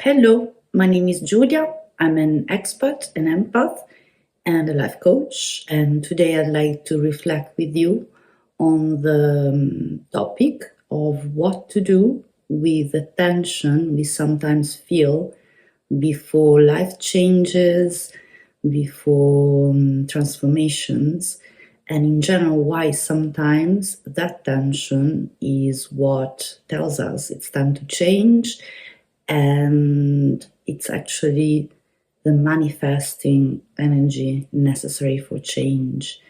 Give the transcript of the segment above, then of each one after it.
Hello, my name is Julia. I'm an expert, an empath, and a life coach. And today I'd like to reflect with you on the topic of what to do with the tension we sometimes feel before life changes, before transformations, and in general, why sometimes that tension is what tells us it's time to change, and it's actually the manifesting energy necessary for change.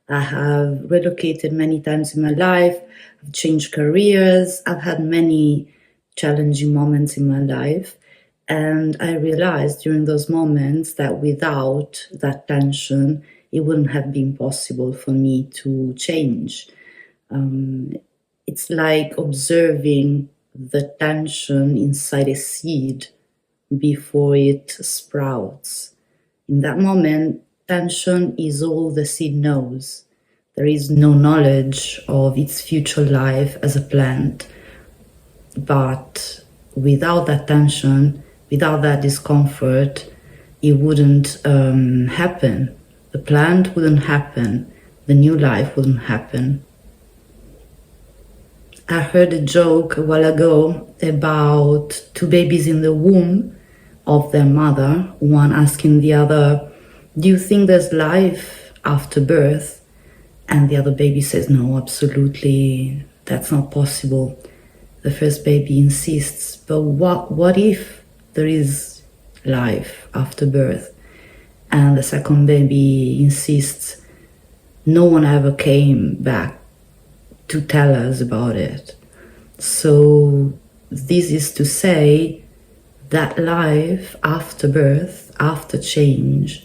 I have relocated many times in my life, I've changed careers, I've had many challenging moments in my life. And I realized during those moments that without that tension, it wouldn't have been possible for me to change. It's like observing the tension inside a seed before it sprouts. In that moment, tension is all the seed knows. There is no knowledge of its future life as a plant. But without that tension, without that discomfort, it wouldn't happen. The plant wouldn't happen. The new life wouldn't happen. I heard a joke a while ago about two babies in the womb of their mother, one asking the other, "Do you think there's life after birth?" And the other baby says, "No, absolutely, that's not possible." The first baby insists, "But what if there is life after birth?" And the second baby insists, "No one ever came back to tell us about it." So this is to say that life after birth, after change,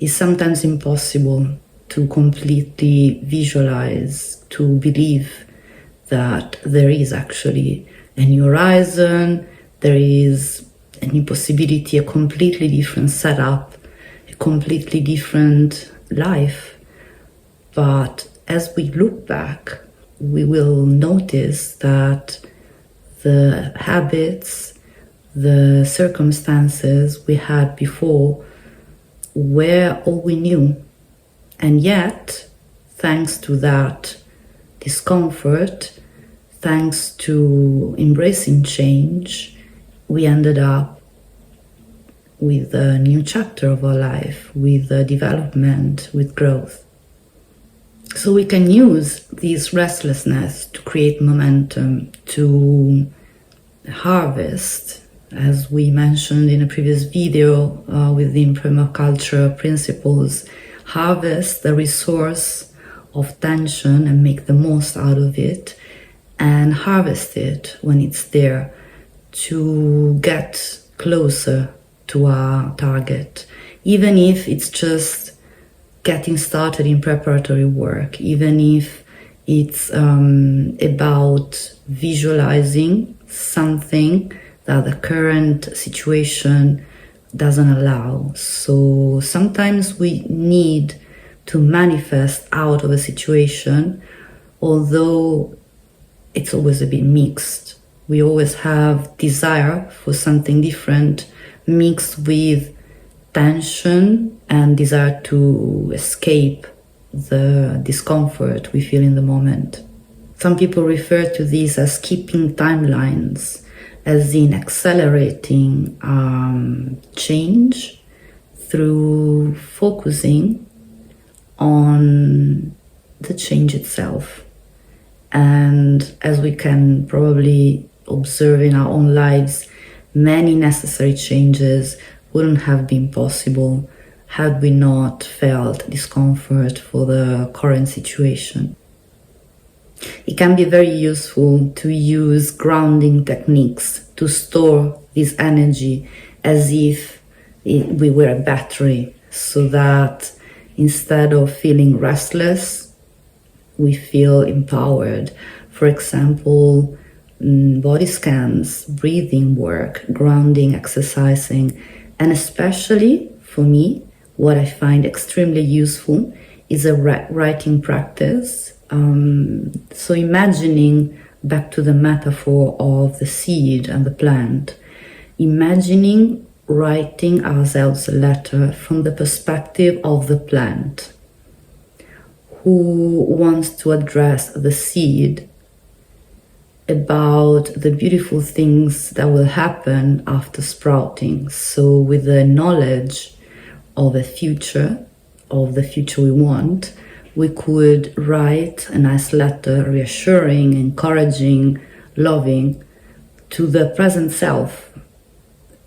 is sometimes impossible to completely visualize, to believe that there is actually a new horizon, there is a new possibility, a completely different setup, a completely different life. But as we look back, we will notice that the habits, the circumstances we had before were all we knew. And yet, thanks to that discomfort, thanks to embracing change, we ended up with a new chapter of our life, with development, with growth. So we can use this restlessness to create momentum, to harvest, as we mentioned in a previous video within permaculture principles, harvest the resource of tension and make the most out of it, and harvest it when it's there to get closer to our target, even if it's just getting started in preparatory work, even if it's about visualizing something that the current situation doesn't allow. So sometimes we need to manifest out of a situation, although it's always a bit mixed. We always have desire for something different mixed with tension and desire to escape the discomfort we feel in the moment. Some people refer to this as skipping timelines, as in accelerating change through focusing on the change itself. And as we can probably observe in our own lives, many necessary changes wouldn't have been possible had we not felt discomfort for the current situation. It can be very useful to use grounding techniques to store this energy as if we were a battery, so that instead of feeling restless, we feel empowered. For example, body scans, breathing work, grounding, exercising, and especially for me, what I find extremely useful is a writing practice. So imagining, back to the metaphor of the seed and the plant, imagining writing ourselves a letter from the perspective of the plant who wants to address the seed about the beautiful things that will happen after sprouting. So with the knowledge of the future we want, we could write a nice letter, reassuring, encouraging, loving to the present self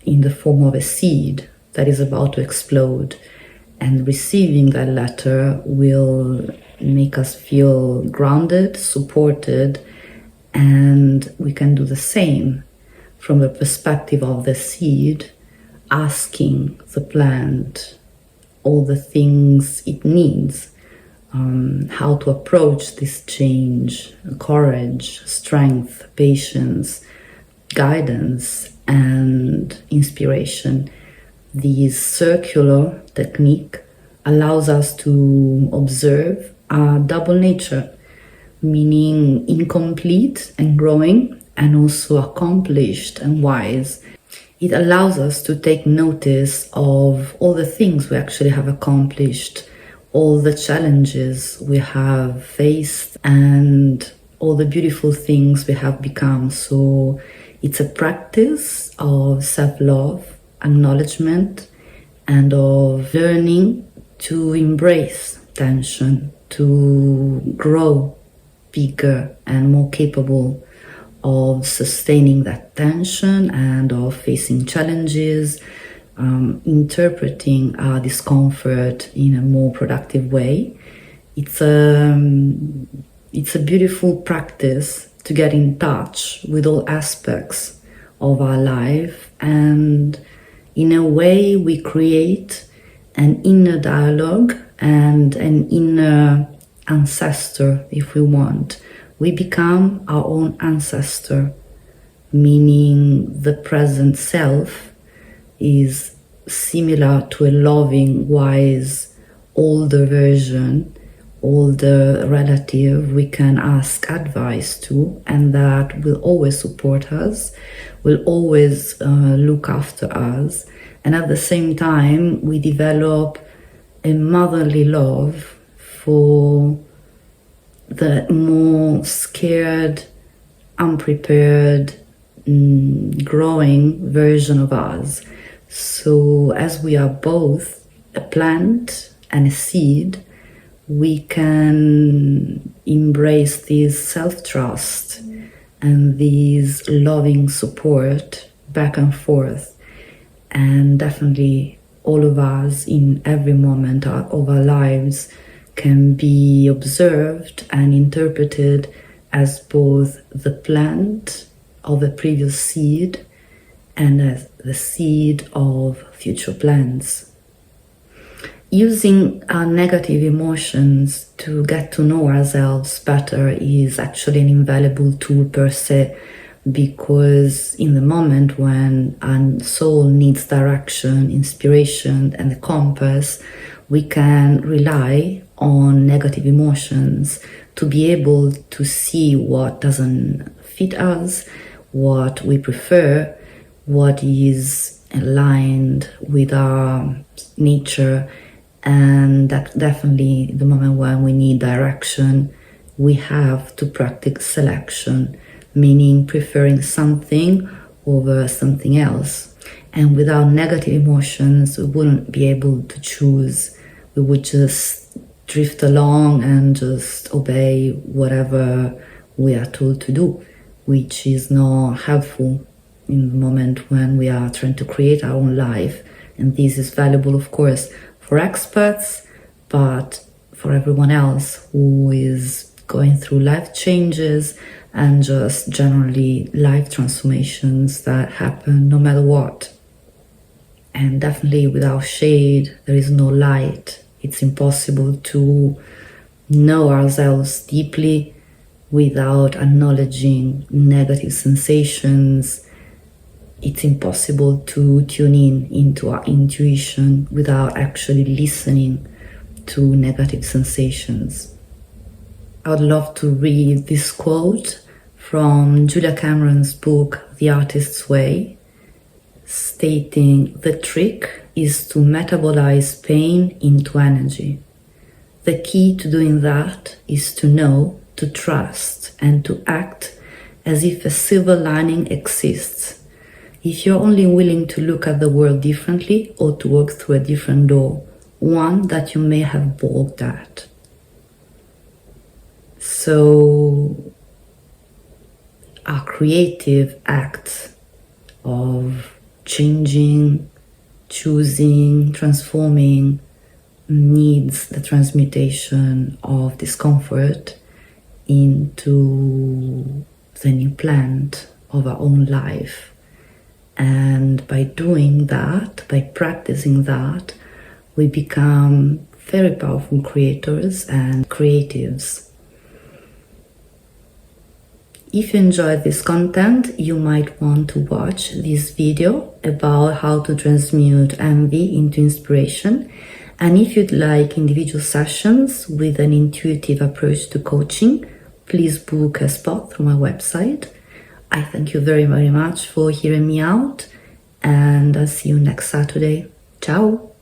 in the form of a seed that is about to explode. And receiving that letter will make us feel grounded, supported, and we can do the same from the perspective of the seed, asking the plant all the things it needs, how to approach this change, courage, strength, patience, guidance, and inspiration. This circular technique allows us to observe our double nature, meaning incomplete and growing, and also accomplished and wise. It allows us to take notice of all the things we actually have accomplished, all the challenges we have faced, and all the beautiful things we have become. So it's a practice of self-love, acknowledgement, and of learning to embrace tension, to grow bigger and more capable of sustaining that tension and of facing challenges, interpreting our discomfort in a more productive way. It's a beautiful practice to get in touch with all aspects of our life, and in a way we create an inner dialogue and an inner ancestor, if we want. We become our own ancestor, meaning the present self is similar to a loving, wise, older version, older relative we can ask advice to, and that will always support us, will always look after us. And at the same time, we develop a motherly love for the more scared, unprepared, growing version of us. So as we are both a plant and a seed, we can embrace this self-trust and this loving support back and forth. And definitely all of us in every moment of our lives can be observed and interpreted as both the plant of a previous seed and as the seed of future plants. Using our negative emotions to get to know ourselves better is actually an invaluable tool per se, because in the moment when our soul needs direction, inspiration, and a compass, we can rely on negative emotions to be able to see what doesn't fit us, what we prefer, what is aligned with our nature. And that definitely the moment when we need direction, we have to practice selection, meaning preferring something over something else. And without negative emotions, we wouldn't be able to choose. We would just drift along and just obey whatever we are told to do, which is not helpful in the moment when we are trying to create our own life. And this is valuable, of course, for experts, but for everyone else who is going through life changes and just generally life transformations that happen no matter what. And definitely without shade, there is no light. It's impossible to know ourselves deeply without acknowledging negative sensations. It's impossible to tune in into our intuition without actually listening to negative sensations. I would love to read this quote from Julia Cameron's book, The Artist's Way. stating the trick is to metabolize pain into energy. The key to doing that is to know, to trust, and to act as if a silver lining exists. If you're only willing to look at the world differently or to walk through a different door, one that you may have balked at. So, our creative act of changing, choosing, transforming needs the transmutation of discomfort into the new plant of our own life. And by doing that, by practicing that, we become very powerful creators and creatives. If you enjoyed this content, you might want to watch this video about how to transmute envy into inspiration. And if you'd like individual sessions with an intuitive approach to coaching, please book a spot through my website. I thank you very, very much for hearing me out, and I'll see you next Saturday. Ciao!